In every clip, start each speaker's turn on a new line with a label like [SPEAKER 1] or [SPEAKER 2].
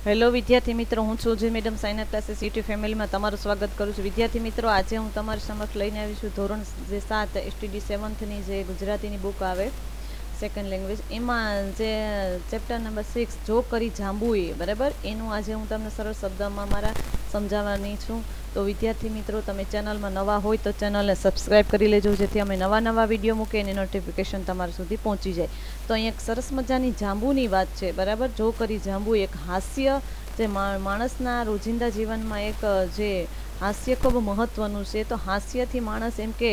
[SPEAKER 1] Hello વિદ્યાર્થી મિત્રો, હું છું જે મેડમ સાઇના ક્લાસીસ યુટ્યુબ ફેમિલીમાં તમારું સ્વાગત કરું છું. વિદ્યાર્થી મિત્રો, આજે હું તમારી સમક્ષ લઈને આવી છું ધોરણ જે 7 એસટીડી 7ની જે ગુજરાતીની બુક આવે સેકન્ડ લેંગ્વેજ, એમાં જે ચેપ્ટર નંબર 6 જો કરી જાંબુએ, બરાબર, એનું આજે હું તમને સરળ શબ્દમાં મારા સમજાવવાની છું. તો વિદ્યાર્થી મિત્રો, તમે ચેનલમાં નવા હોય તો ચેનલને સબસ્ક્રાઈબ કરી લેજો, જેથી અમે નવા વિડીયો મૂકીએ એની નોટિફિકેશન તમારા સુધી પહોંચી જાય. તો અહીં એક સરસ મજાની જાંબુની વાત છે, બરાબર. જો કરી જાંબુ એક હાસ્ય, જે માણસના રોજિંદા જીવનમાં એક જે હાસ્ય ખૂબ મહત્ત્વનું છે. તો હાસ્યથી માણસ એમ કે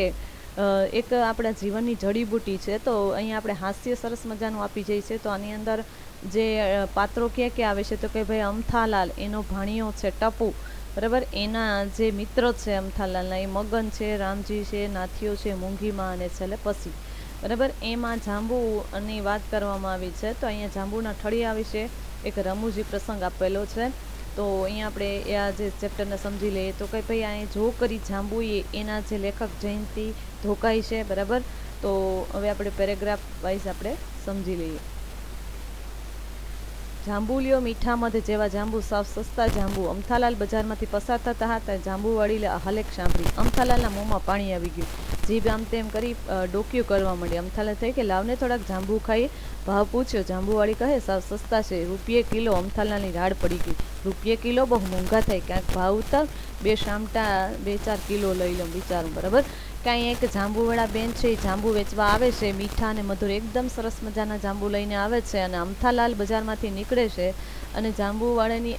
[SPEAKER 1] એક આપણા જીવનની જડીબુટી છે. તો અહીંયા આપણે હાસ્ય સરસ મજાનું આપી જઈએ છીએ. તો આની અંદર જે પાત્રો ક્યાં ક્યાં આવે છે, તો કે ભાઈ અમથાલાલ, એનો ભાણિયો છે ટપુ, બરાબર, એના જે મિત્ર છે અમથાલાલના, એ મગન છે, રામજી છે, નાથિયો છે, મૂંગીમાં, અને છેલ્લે પસી, બરાબર. એમાં જાંબુની વાત કરવામાં આવી છે. તો અહીંયા જાંબુના ઠળિયા વિશે એક રમૂજી પ્રસંગ આપેલો છે. તો અહીંયા આપણે આ જે ચેપ્ટરને સમજી લઈએ. તો કે ભાઈ અહીં જો કરી જાંબુએ, એના જે લેખક જયંતિ ધોકાઈ છે, બરાબર. તો હવે આપણે પેરેગ્રાફ વાઇઝ આપણે સમજી લઈએ. જાંબુલીઓ મીઠા મધ જેવા જાંબુ, સાવ સસ્તા જાંબુ. અમથાલાલ બજારમાંથી પસાર થતા હતા. જાંબુવાળી હલેક સાંભળી. અમથાલાલના મોંમાં પાણી આવી ગયું. જીભ આમ તેમ કરી ડોક્યું કરવા માંડી. અમથાલાલ થઈ કે લાવને થોડાક જાંબુ ખાઈએ. ભાવ પૂછ્યો. જાંબુવાળી કહે સાવ સસ્તા છે, રૂપિયે કિલો. અમથાલાલની રાડ પડી ગઈ. રૂપિયે કિલો બહુ મોંઘા થાય, ક્યાંક ભાવ ઉતાર, 2 સામટા 2-4 કિલો લઈ લઉં વિચારું, બરાબર. કાંઈ એક જાંબુવાળા બેન છે, એ જાંબુ વેચવા આવે છે, મીઠા અને મધુર એકદમ સરસ મજાના જાંબુ લઈને આવે છે. અને અમથાલાલ બજારમાંથી નીકળે છે અને જાંબુવાળાની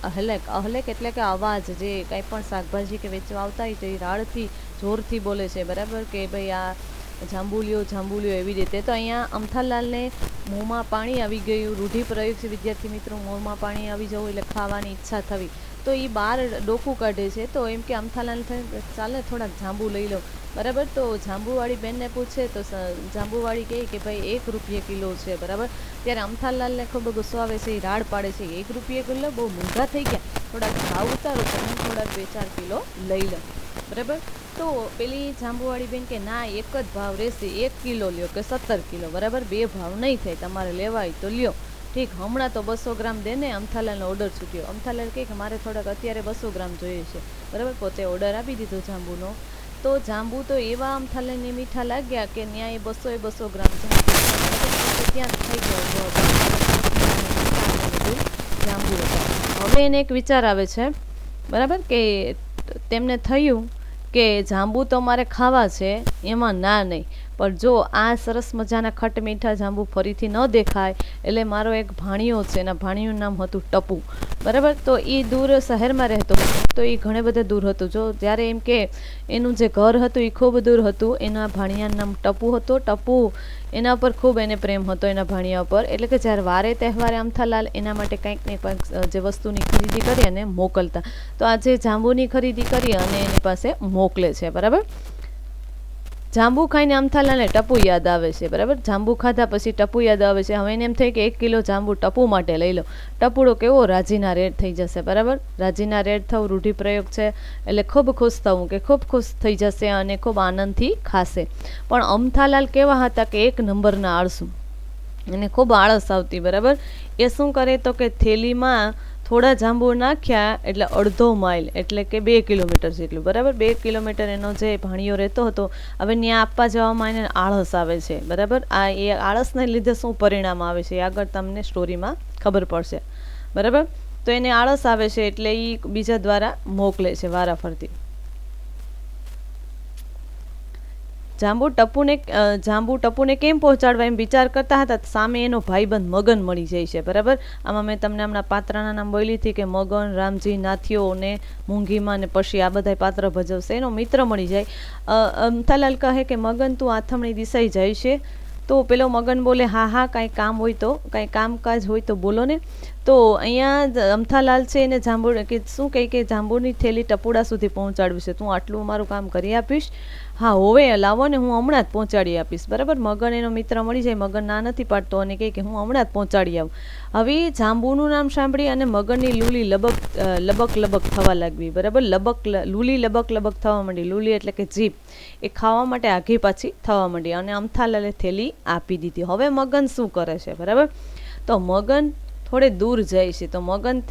[SPEAKER 1] અહલેક એટલે કે અવાજ, જે કંઈ પણ શાકભાજી કે વેચવા આવતા હોય તો એ રાડથી જોરથી બોલે છે, બરાબર, કે ભાઈ આ જાંબુલીઓ એવી રીતે. તો અહીંયા અમથાલાલને મોંમાં પાણી આવી ગયું. રૂઢિપ્રયોગ છે વિદ્યાર્થી મિત્રો, મોંમાં પાણી આવી જવું એટલે ખાવાની ઈચ્છા થવી. તો એ બહાર ડોકું કાઢે છે. તો એમ કે અમથાલાલ થાય ચાલે થોડાક જાંબુ લઈ લો, બરાબર. તો જાંબુવાળી બેનને પૂછે તો જાંબુવાળી કહે કે ભાઈ 1 રૂપિયે કિલો છે, બરાબર. ત્યારે અમથાલાલને ખૂબ ગુસ્સો આવે છે, એ રાડ પાડે છે, 1 રૂપિયે કિલો બહુ મોંઘા થઈ ગયા, થોડાક ભાવ ઉતારો, તમે થોડાક 2-4 કિલો લઈ લો, બરાબર. તો પેલી જાંબુવાળી બેન કે ના, એક જ ભાવ રહેશે, 1 કિલો લ્યો કે 17 કિલો, બરાબર, 2 ભાવ નહીં થાય, તમારે લેવાય તો લ્યો. ઠીક, હમણાં તો 200 ગ્રામ દે ને. અમથાલાલનો ઓર્ડર છૂટ્યો. અમથાલાલ કહે કે મારે થોડાક અત્યારે 200 ગ્રામ જોઈએ છે, બરાબર. પોતે ઓર્ડર આપી દીધો જાંબુનો. તો જાંબુ તો એવા અમથાલાલને મીઠા લાગ્યા કે ન્યાય 200 ગ્રામ ત્યાં થઈ ગયો જાંબુ હતા. હવે એને એક વિચાર આવે છે, બરાબર, કે તેમને થયું કે જાંબુ તો મારે ખાવા છે, એમાં ના નહીં, પણ જો આ સરસ મજાના ખટ મીઠા જાંબુ ફરીથી ન દેખાય, એટલે મારો એક ભાણિયો છે, એના ભાણિયું નામ હતું ટપુ, બરાબર. તો એ દૂર શહેરમાં રહેતો, તો એ ઘણે બધે દૂર હતું. જો જ્યારે એમ કે એનું જે ઘર હતું એ ખૂબ દૂર હતું. એના ભાણિયાનું નામ ટપુ હતો. ટપુ એના ઉપર ખૂબ એને પ્રેમ હતો, એના ભાણિયા ઉપર. એટલે કે જ્યારે વારે તહેવારે અમથાલાલ એના માટે કંઈક ને કંઈક જે વસ્તુની ખરીદી કરી અને મોકલતા. તો આજે જાંબુની ખરીદી કરી અને એની પાસે મોકલે છે, બરાબર. જાંબુ ખાઈને અમથાલાલને ટપુ યાદ આવે છે, બરાબર. જાંબુ ખાધા પછી ટપુ યાદ આવે છે. હવે એને એમ થાય કે 1 કિલો જાંબુ ટપુ માટે લઈ લો. ટપુડો કેવો રાજીના રેડ થઈ જશે, બરાબર. રાજીના રેડ થવું રૂઢિપ્રયોગ છે, એટલે ખૂબ ખુશ થવું, કે ખૂબ ખુશ થઈ જશે અને ખૂબ આનંદથી ખાશે. પણ અમથાલાલ કેવા હતા કે 1 નંબરના આળસુ, એને ખૂબ આળસ આવતી, બરાબર. એ શું કરે તો કે થેલીમાં થોડા જાંબુ નાખ્યા એટલે અડધો માઇલ એટલે કે 2 કિલોમીટર જેટલું, બરાબર. 2 કિલોમીટર એનો જે ભાણિયો રહેતો હતો, હવે ત્યાં આપવા જવામાં એને આળસ આવે છે, બરાબર. આ એ આળસને લીધે શું પરિણામ આવે છે એ આગળ તમને સ્ટોરીમાં ખબર પડશે, બરાબર. તો એને આળસ આવે છે એટલે એ બીજા દ્વારા મોકલે છે વારાફરતી. જાંબુ ટપુને કેમ પહોંચાડવા એમ વિચાર કરતા હતા, સામે એનો ભાઈબંધ મગન મળી જાય છે, બરાબર. આમાં મેં તમને હમણાં પાત્રના નામ બોલી હતી કે મગન, રામજી, નાથિયો ને મૂંગીમાં ને પછી આ બધા પાત્ર ભજવશે. એનો મિત્ર મળી જાય. અમથાલાલ કહે કે મગન, તું આથમણી દિશાઈ જાય છે. તો પેલો મગન બોલે હા, કાંઈ કામ હોય તો, કાંઈ કામકાજ હોય તો બોલો ને. તો અહીંયા અમથાલાલ છે એને જાંબુ કે શું કહે કે જાંબુની થેલી ટપુડા સુધી પહોંચાડવી છે, તું આટલું મારું કામ કરી આપીશ? હા, હોવે લાવો ને, હું હમણાં જ પહોંચાડી આપીશ, બરાબર. મગન એનો મિત્ર મળી જાય. મગન ના નથી પાડતો અને કહે કે હું હમણાં જ પહોંચાડી આવું. હવે જાંબુનું નામ સાંભળી અને મગનની લૂલી લબક થવા લાગવી, બરાબર. લૂલી લબક થવા માંડી. લૂલી એટલે કે જીભ, એ ખાવા માટે આઘી પાછી થવા માંડી અને અમથાલાલે થેલી આપી દીધી. હવે મગન શું કરે છે, બરાબર. તો મગન થોડે દૂર જાય છે. તો મગન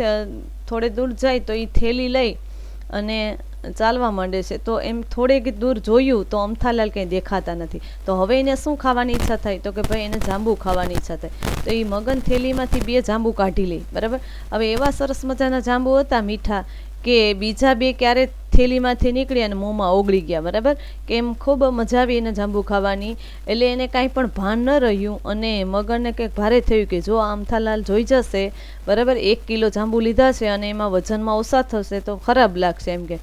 [SPEAKER 1] થોડે દૂર જાય તો એ થેલી લઈ અને ચાલવા માંડે છે. તો એમ થોડેક દૂર જોયું તો અમથાલાલ કંઈ દેખાતા નથી. તો હવે એને શું ખાવાની ઈચ્છા થાય? તો કે ભાઈ એને જાંબુ ખાવાની ઈચ્છા થાય. તો એ મગન થેલીમાંથી 2 જાંબુ કાઢી લે. બરાબર. હવે એવા સરસ મજાના જાંબુ હતા મીઠા કે બીજા 2 ક્યારે થેલીમાંથી નીકળી અને મોંમાં ઓગળી ગયા. બરાબર. કે એમ ખૂબ મજા આવી એને જાંબુ ખાવાની. એટલે એને કાંઈ પણ ભાન ન રહ્યું અને મગનને કંઈક ભારે થયું કે જો અમથાલાલ જોઈ જશે, બરાબર, 1 કિલો જાંબુ લીધા છે અને એમાં વજનમાં ઓછા થશે તો ખરાબ લાગશે એમ કે.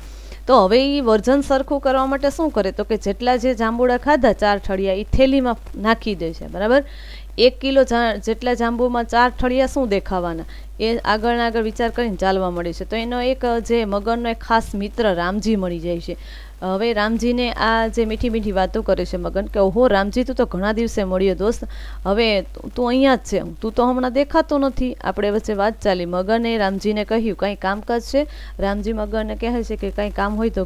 [SPEAKER 1] તો હવે એ વજન સરખું કરવા માટે શું કરે? તો કે જેટલા જે જાંબુડા ખાધા 4 ઠળિયા એ થેલીમાં નાખી દે છે. બરાબર. 1 કિલો જેટલા જાંબુમાં 4 ઠળિયા શું દેખાવાના? એ આગળ વિચાર કરીને ચાલવા મળે છે. તો એનો એક જે મગનનો એક ખાસ મિત્ર રામજી મળી જાય છે. હવે રામજીને આ જે મીઠી મીઠી વાતો કરે છે મગન કે ઓહો રામજી, તું તો ઘણા દિવસે મળ્યો દોસ્ત, હવે તું અહીંયા જ છે, તું તો હમણાં દેખાતો નથી. આપણે વચ્ચે વાત ચાલી. મગને રામજીને કહ્યું કાંઈ કામકાજ છે? રામજી મગનને કહે છે કે કાંઈ કામ હોય તો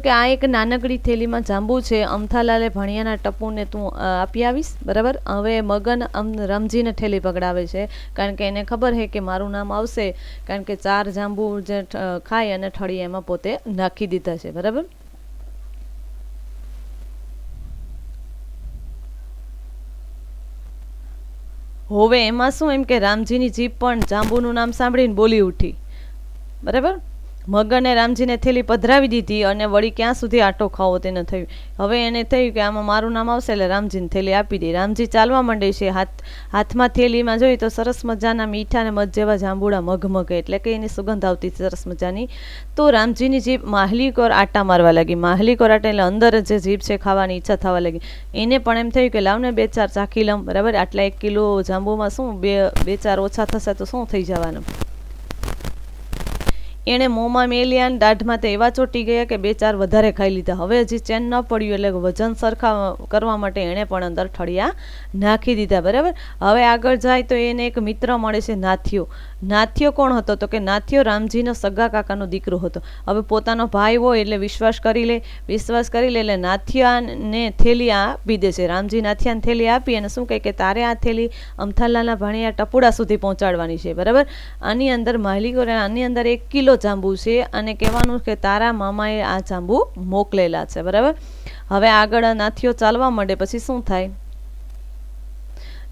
[SPEAKER 1] કે આ એક નાનકડી થેલીમાં જાંબુ છે, અમથાલાલે ભણિયાના ટપુને તું આપી આવીશ. બરાબર. હવે મગન રામજીને થેલી પકડાવે છે કારણ કે એને ખબર છે કે મારું નામ આવશે, કારણ કે 4 જાંબુ જે ખાય અને ઠળિયા એમાં પોતે નાખી દીધા છે. બરાબર. હવે એમાં શું એમ કે રામજીની જીભ પણ જાંબુનું નામ સાંભળીને બોલી ઉઠી. બરાબર. મગને રામજીને થેલી પધરાવી દીધી અને વળી ક્યાં સુધી આટો ખાવો તેને થયું. હવે એને થયું કે આમાં મારું નામ આવશે એટલે રામજીને થેલી આપી દે. રામજી ચાલવા માંડે છે. હાથમાં થેલીમાં જોઈ તો સરસ મજાના મીઠા અને મધ જેવા જાંબુડા મઘમઘે, એટલે કે એની સુગંધ આવતી સરસ મજાની. તો રામજીની જીભ માહલીકોર આટા મારવા લાગી. માહલીકોર આટા એટલે અંદર જે જીભ છે ખાવાની ઈચ્છા થવા લાગી. એને પણ એમ થયું કે લાવને 2-4 ચાખી લઉં. બરાબર. આટલા 1 કિલો જાંબુમાં શું 2-4 ઓછા થશે તો શું થઈ જવાનું? એણે મોંમાં મેલ્યા અને દાઢમાં તો એવા ચોંટી ગયા કે 2-4 વધારે ખાઈ લીધા. હવે હજી ચેન ન પડ્યું એટલે વજન સરખા કરવા માટે એણે પણ અંદર ઠળિયા નાખી દીધા. બરાબર. હવે આગળ જાય તો એને એક મિત્ર મળે છે નાથિયો. નાથિયો કોણ હતો? તો કે નાથિયો રામજીનો સગા કાકાનો દીકરો હતો. હવે પોતાનો ભાઈ હોય એટલે વિશ્વાસ કરી લે એટલે નાથિયાને થેલી આપી દે છે. રામજી નાથિયાને થેલી આપી અને શું કહે કે તારે આ થેલી અમથાલાલના ભણિયા ટપુડા સુધી પહોંચાડવાની છે. બરાબર. આની અંદર માલિકો આની અંદર 1 કિલો જાંબુ છે અને કહેવાનું કે તારા મામાએ આ જાંબુ મોકલેલા છે. બરાબર. હવે આગળ નાથિયો ચાલવા માંડે. પછી શું થાય?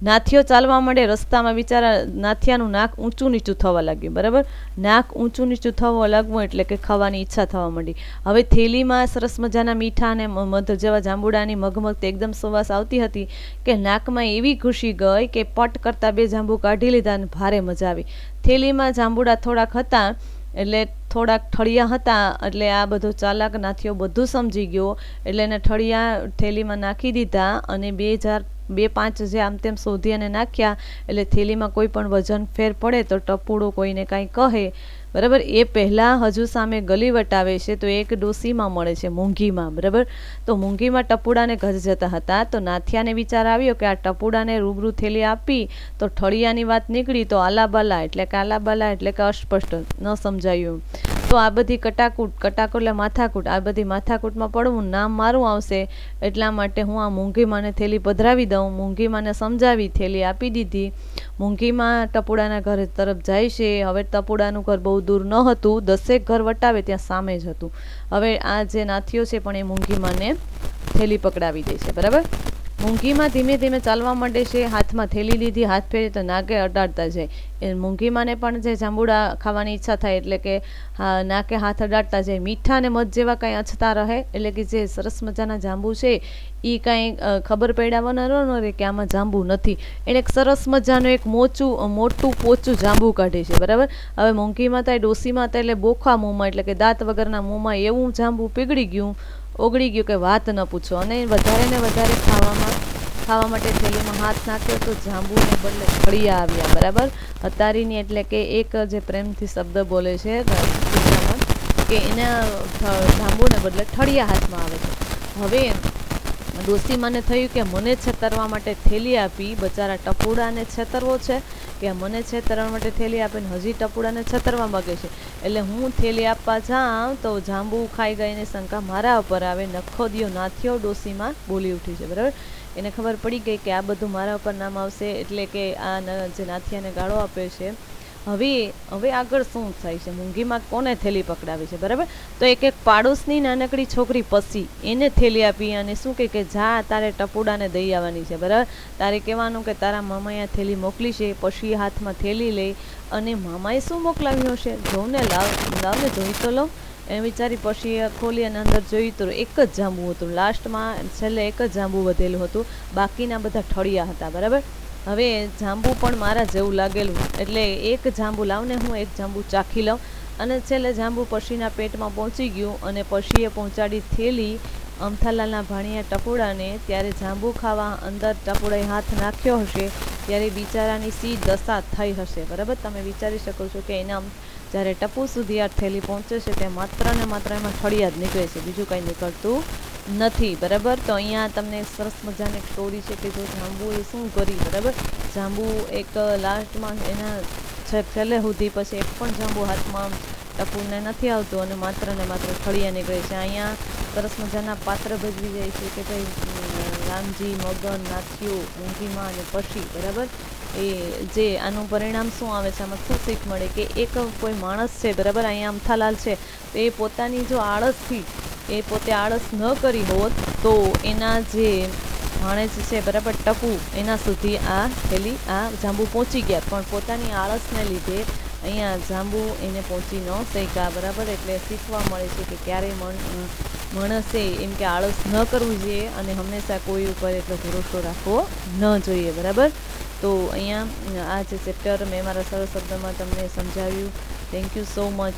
[SPEAKER 1] નાથિયો ચાલવા માંડે. રસ્તામાં બિચારા નાથિયાનું નાક ઊંચું નીચું થવા લાગ્યું. બરાબર. નાક ઊંચું નીચું થવા લાગવું એટલે કે ખાવાની ઈચ્છા થવા માંડી. હવે થેલીમાં સરસ મજાના મીઠા અને મધ જેવા જાંબુડાની મગમગતી એકદમ સુવાસ આવતી હતી કે નાકમાં એવી ખુશી ગઈ કે પટ કરતા 2 જાંબુ કાઢી લીધા અને ભારે મજા આવી. થેલીમાં જાંબુડા થોડાક હતા એટલે થોડાક ઠળિયા હતા એટલે આ બધો ચાલાક નાથિયો બધું સમજી ગયો એટલે એને ઠળિયા થેલીમાં નાખી દીધા અને 2-5 જે આમ તેમ શોધી અને નાખ્યા એટલે થેલીમાં કોઈ પણ વજન ફેર પડે તો ટપુડો કોઈને કાંઈ કહે. બરાબર. એ પહેલાં હજુ સામે ગલી વટાવે છે તો એક ડોસીમાં મળે છે મૂંઘીમાં. બરાબર. તો મૂંઘીમાં ટપુડાને ઘર જતા હતા તો નાથિયાને વિચાર આવ્યો કે આ ટપુડાને રૂબરૂ થેલી આપી તો ઠળિયાની વાત નીકળી તો આલાબાલા એટલે કે અસ્પષ્ટ ન સમજાયું. તો આ બધી કટાકૂટ એટલે માથાકૂટ, આ બધી માથાકૂટમાં પડવું, નામ મારું આવશે એટલા માટે હું આ મૂંઘીમાને થેલી પધરાવી દઉં. મૂંઘીમાને સમજાવી થેલી આપી દીધી. મૂંઘીમાં ટપુડાના ઘર તરફ જાય છે. હવે ટપુડાનું ઘર બહુ દૂર ન હતું, 10 ઘર વટાવે ત્યાં સામે જ હતું. હવે આ જે નાથિયો છે પણ એ મૂંઘીમાને થેલી પકડાવી દે છે. બરાબર. મૂંઘીમાં ધીમે ધીમે ચાલવા માંડે છે. હાથમાં થેલી લીધી, હાથ ફેરી તો નાકે અડાડતા જાય. એ મૂંઘીમાને પણ જે જાંબુડા ખાવાની ઈચ્છા થાય એટલે કે નાકે હાથ અડાડતા જાય. મીઠા અને મધ જેવા કાંઈ અછતા રહે એટલે કે જે સરસ મજાના જાંબુ છે એ કાંઈ ખબર પડ્યા ન રહે કે આમાં જાંબુ નથી. એને એક સરસ મજાનું એક મોટું પોચું જાંબુ કાઢે છે. બરાબર. હવે મૂંઘીમાં થાય ડોસીમાં થાય એટલે બોખા મોંમાં એટલે કે દાંત વગરના મોંમાં એવું જાંબુ ઓગળી ગયું કે વાત ન પૂછો. અને વધારે ને વધારે ખાવા માટે થેલીમાં હાથ નાખ્યો તો જાંબુને બદલે ઠળિયા આવ્યા. બરાબર. હતારીની એટલે કે એક જે પ્રેમથી શબ્દ બોલે છે કે એના જાંબુને બદલે ઠળિયા હાથમાં આવે છે. હવે ડોસીમાને થયું કે મને છેતરવા માટે થેલી આપી, બચારા ટપુડાને છેતરવો છે કે મને છેતરવા માટે થેલી આપીને હજી ટપુડાને છેતરવા માગે છે. એટલે હું થેલી આપવા જાઉં તો જાંબુ ખાઈ ગઈને શંકા મારા ઉપર આવે. નખો દિયો નાથિયો ડોસીમાં બોલી ઉઠી છે. બરાબર. એને ખબર પડી ગઈ કે આ બધું મારા ઉપર નામ આવશે, એટલે કે આ જે નાથિયાને ગાળો આપ્યો છે, હવે આગળ શું થાય છે, મૂંગીમાં કોને થેલી પકડાવી છે, બરાબર. તો એક પાડોશની નાનકડી છોકરી પસી એને થેલી આપી અને શું કહે કે જા તારે ટપુડાને દઈ આવવાની છે, બરાબર. તારે કહેવાનું કે તારા મામાએ થેલી મોકલી છે. પછી હાથમાં થેલી લઈ અને મામાએ શું મોકલાવ્યું હશે, જોઉં ને, લાવને જોઈ તો લઉં. એ વિચારી પછી ખોલી અને અંદર જોયું તો એક જ જાંબુ હતું. લાસ્ટમાં છેલ્લે એક જ જાંબુ વધેલું હતું, બાકીના બધા ઠળિયા હતા, બરાબર. હવે જાંબુ પણ મારા જેવું લાગેલું, એટલે એક જાંબુ લાવને હું એક જાંબુ ચાખી લઉં. અને છેલ્લે જાંબુ પશીના પેટમાં પહોંચી ગયું અને પશીએ પહોંચાડી થેલી અમથાલાલના ભાણિયા ટપુડાને. ત્યારે જાંબુ ખાવા અંદર ટપુડાએ હાથ નાખ્યો હશે ત્યારે બિચારાની સી દશા થઈ હશે, બરાબર. તમે વિચારી શકો છો કે એના જ્યારે ટપુ સુધી આ થેલી પહોંચે છે ત્યાં માત્ર ને માત્ર એમાં ઠળિયા જ નીકળે છે, બીજું કંઈ નીકળતું નથી, બરાબર. તો અહીંયા તમને સરસ મજાની એક સ્ટોરી છે કે જો જાંબુએ શું કરી, બરાબર. જાંબુ એક લાસ્ટમાં એના છેલ્લે સુધી પછી એક પણ જાંબુ હાથમાં ટપુને નથી આવતું અને માત્ર ને માત્ર ઠળિયા નીકળે છે. અહીંયા સરસ મજાના પાત્ર ભજવી જાય છે કે ભાઈ રામજી, મગન, નાથિયું, મૂંગીમાં અને પશી, બરાબર. એ જે આનું પરિણામ શું આવે છે, આમાં શું શીખ મળે કે એક કોઈ માણસ છે, બરાબર. અહીંયા અમથાલાલ છે તો એ પોતાની જો આળસથી એ પોતે આળસ ન કરી હોત તો એના જે ભાણેજ છે, બરાબર, ટપુ, એના સુધી આ થેલી આ જાંબુ પહોંચી ગયા, પણ પોતાની આળસને લીધે અહીંયા જાંબુ એને પહોંચી ન શક્યા, બરાબર. એટલે શીખવા મળે છે કે ક્યારેય માણસે એમ કે આળસ ન કરવું જોઈએ અને હંમેશા કોઈ ઉપર એટલો ભરોસો રાખવો ન જોઈએ, બરાબર. તો અહીંયા આ જે ચેપ્ટર મેં મારા સરળ શબ્દમાં તમને સમજાવ્યું. Thank you so much.